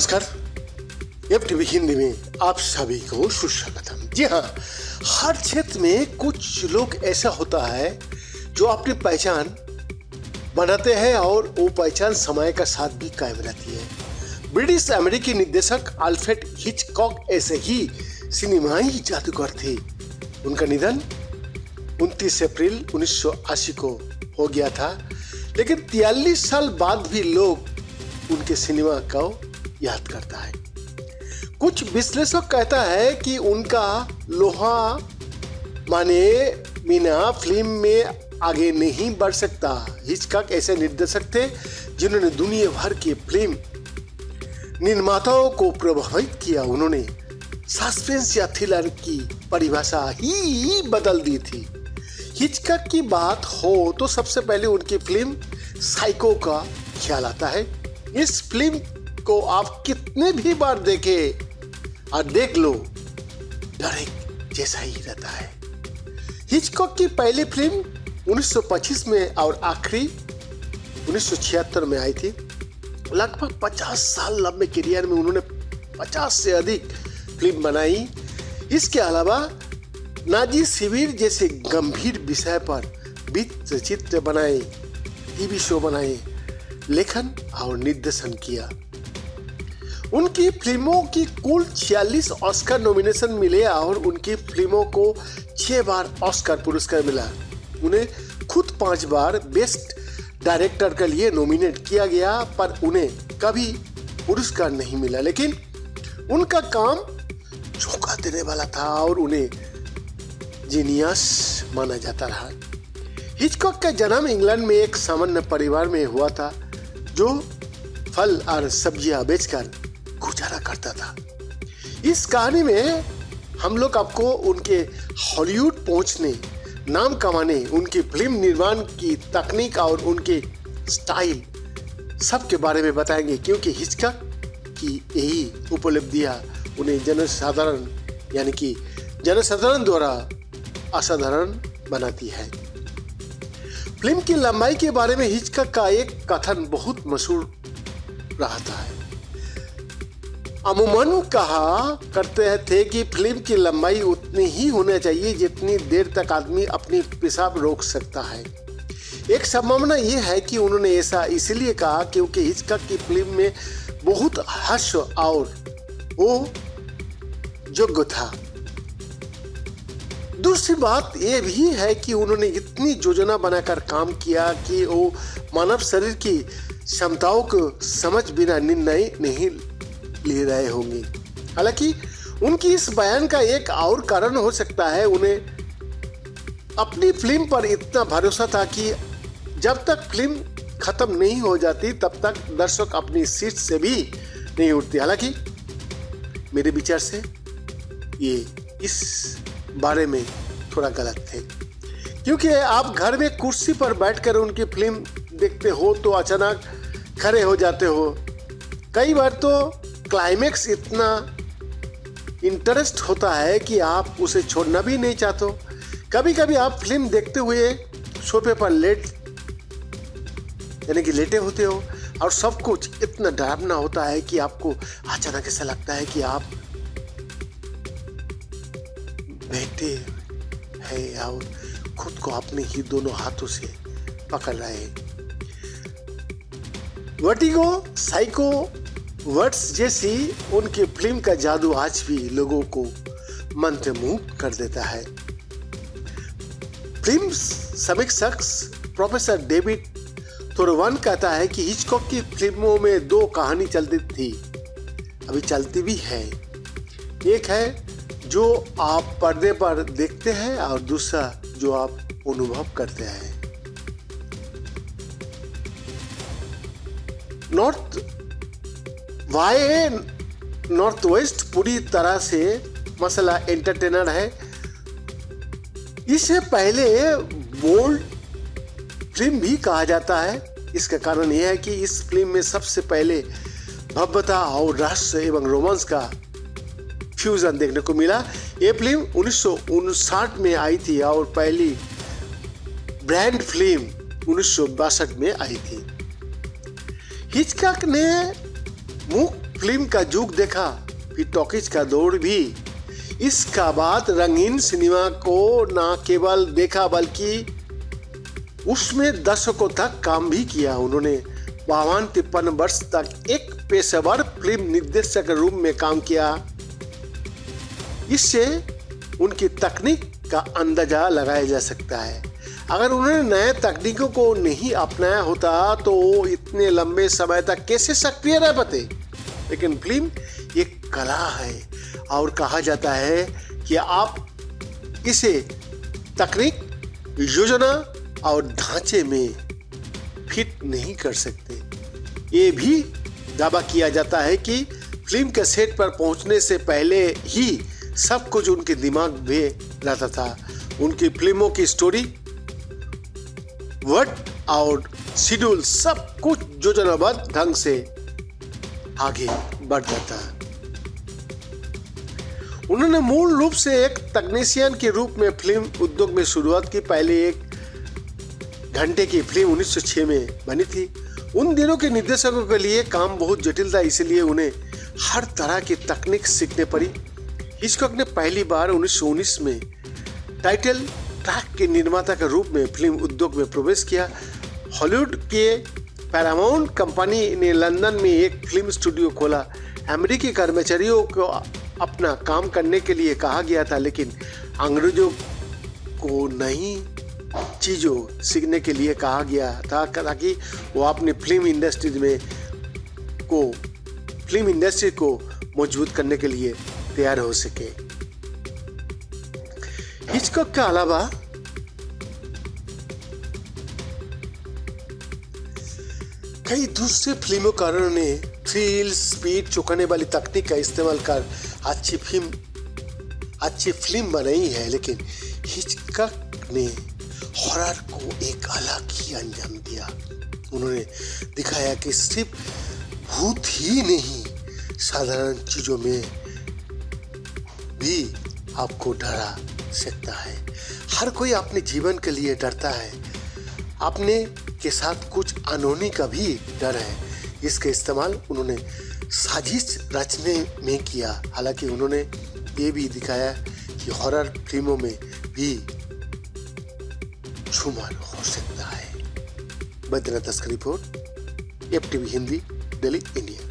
नमस्कार। FTV हिंदी में आप सभी को सुस्वागतम। जी हाँ, हर क्षेत्र में कुछ लोग ऐसा होता है जो अपनी पहचान बनाते हैं और वो पहचान समय का साथ भी कायम रहती है। ब्रिटिश अमेरिकी निर्देशक अल्फ्रेड हिचकॉक ऐसे ही सिनेमाई जादूगर थे। उनका निधन 29 अप्रैल 1980 को हो गया था, लेकिन 43 साल बाद भी लोग उनके सिनेमा को याद करता है। कुछ विश्लेषक कहता है कि उनका लोहा माने बिना फिल्म में आगे नहीं बढ़ सकता। हिचकॉक ऐसे निर्देशक थे जिन्होंने दुनिया भर के फिल्म निर्माताओं को प्रभावित किया। उन्होंने सस्पेंस या थ्रिलर की परिभाषा ही बदल दी थी। हिचकॉक की बात हो तो सबसे पहले उनकी फिल्म साइको का ख्याल आता है। इस फिल्म को आप कितने भी बार देखें और देख लो, डर एक जैसा ही रहता है। हिचकॉक की पहली फिल्म 1925 में और आखिरी 1976 में आई थी। लगभग 50 साल लंबे करियर में उन्होंने 50 से अधिक फिल्म बनाई। इसके अलावा नाजी शिविर जैसे गंभीर विषय पर वृत्त चित्र बनाए, टीवी शो बनाए, लेखन और निर्देशन किया। उनकी फिल्मों की कुल 46 ऑस्कर नॉमिनेशन मिले और उनकी फिल्मों को 6 बार ऑस्कर पुरस्कार मिला। उन्हें खुद 5 बार बेस्ट डायरेक्टर के लिए नॉमिनेट किया गया, पर उन्हें कभी पुरस्कार नहीं मिला। लेकिन उनका काम झोंका देने वाला था और उन्हें जीनियस माना जाता रहा। हिचकॉक का जन्म इंग्लैंड में एक सामान्य परिवार में हुआ था जो फल और सब्जियां बेचकर गुजारा करता था। इस कहानी में हम लोग आपको उनके हॉलीवुड पहुंचने, नाम कमाने, उनकी फिल्म निर्माण की तकनीक और उनके स्टाइल सब के बारे में बताएंगे, क्योंकि हिचकॉक की यही उपलब्धियां उन्हें जनसाधारण द्वारा असाधारण बनाती है। फिल्म की लंबाई के बारे में हिचकॉक का एक कथन बहुत मशहूर रहता है। अमूमन कहा करते थे कि फिल्म की लंबाई उतनी ही होनी चाहिए जितनी देर तक आदमी अपनी पेशाब रोक सकता है। एक संभावना यह है कि उन्होंने ऐसा इसलिए कहा क्योंकि हिचकॉक की फिल्म में बहुत हास्य और वो योग्य था। दूसरी बात यह भी है कि उन्होंने इतनी योजना बनाकर काम किया कि वो मानव शरीर की क्षमताओं को समझ बिना निर्णय नहीं ले रहे होंगे। हालांकि उनकी इस बयान का एक और कारण हो सकता है, उन्हें अपनी फिल्म पर इतना भरोसा था कि जब तक फिल्म खत्म नहीं हो जाती तब तक दर्शक अपनी सीट से भी नहीं उठते। हालांकि मेरे विचार से ये इस बारे में थोड़ा गलत थे, क्योंकि आप घर में कुर्सी पर बैठकर उनकी फिल्म देखते हो तो अचानक खड़े हो जाते हो। कई बार तो क्लाइमेक्स इतना इंटरेस्ट होता है कि आप उसे छोड़ना भी नहीं चाहते। कभी कभी आप फिल्म देखते हुए सोफे पर लेटे होते हो और सब कुछ इतना डरावना होता है कि आपको अचानक ऐसा लगता है कि आप बैठे हैं और खुद को अपने ही दोनों हाथों से पकड़ रहे हैं। वर्टिगो, साइको, वर्ड्स जैसी उनकी फिल्म का जादू आज भी लोगों को मंत्रमुग्ध कर देता है। फिल्म समीक्षक प्रोफेसर डेविड थोरवन कहता है कि हिचकॉक की फिल्मों में 2 कहानी चलती थी, अभी चलती भी है। एक है जो आप पर्दे पर देखते हैं और दूसरा जो आप अनुभव करते हैं। नॉर्थ वेस्ट पूरी तरह से मसला एंटरटेनर है। इसे पहले बोल्ड फिल्म भी कहा जाता है। इसका कारण यह है कि इस फिल्म में सबसे पहले भव्यता और रहस्य एवं रोमांस का फ्यूजन देखने को मिला। ये फिल्म 1959 में आई थी और पहली ब्रांड फिल्म 1962 में आई थी। हिचकॉक ने मुख्य फिल्म का युग देखा, फिर टॉकीज का दौर भी। इसका बाद रंगीन सिनेमा को न केवल देखा बल्कि उसमें दशकों तक काम भी किया। उन्होंने 52-53 वर्ष तक एक पेशेवर फिल्म निर्देशक के रूप में काम किया। इससे उनकी तकनीक का अंदाजा लगाया जा सकता है। अगर उन्होंने नए तकनीकों को नहीं अपनाया होता तो वो इतने लंबे समय तक कैसे सक्रिय रह पाते। लेकिन फिल्म एक कला है और कहा जाता है कि आप इसे तकनीक, योजना और ढांचे में फिट नहीं कर सकते। ये भी दावा किया जाता है कि फिल्म के सेट पर पहुंचने से पहले ही सब कुछ उनके दिमाग में रहता था। उनकी फिल्मों की स्टोरी, वर्ड और शेड्यूल सब कुछ योजनाबद्ध ढंग से आगे बढ़ जाता। उन्होंने मूल रूप से एक तकनीशियन के रूप में फिल्म उद्योग में शुरुआत की। पहले 1 घंटे की फिल्म 1906 में बनी थी। उन दिनों के निर्देशकों के लिए काम बहुत जटिल था, इसलिए उन्हें हर तरह की तकनीक सीखने पड़ी। हिचकॉक ने पहली बार 1919 में टाइटल ट्रैक के निर्माता के रूप में फिल्म उद्योग में प्रवेश किया। हॉलीवुड के पैरामाउंट कंपनी ने लंदन में एक फिल्म स्टूडियो खोला। अमेरिकी कर्मचारियों को अपना काम करने के लिए कहा गया था, लेकिन अंग्रेजों को नई चीज़ों सीखने के लिए कहा गया था ताकि वो अपनी फिल्म इंडस्ट्री को मजबूत करने के लिए तैयार हो सके। हिचकॉक के अलावा कई दूसरे फिल्मकारों ने थ्रिल, स्पीड, चौंकाने वाली तकनीक का इस्तेमाल कर अच्छी फिल्म बनाई है, लेकिन हिचकॉक ने हॉरर को एक अलग ही अंजाम दिया। उन्होंने दिखाया कि सिर्फ भूत ही नहीं, साधारण चीजों में भी आपको डरा सकता है। हर कोई अपने जीवन के लिए डरता है। अपने के साथ कुछ अनहोनी का भी डर है। इसका इस्तेमाल उन्होंने साजिश रचने में किया। हालांकि उन्होंने ये भी दिखाया कि हॉरर फिल्मों में भी झूमर हो सकता है। बैद्यनाथ तस्करी report, FTV Hindi, Delhi, India.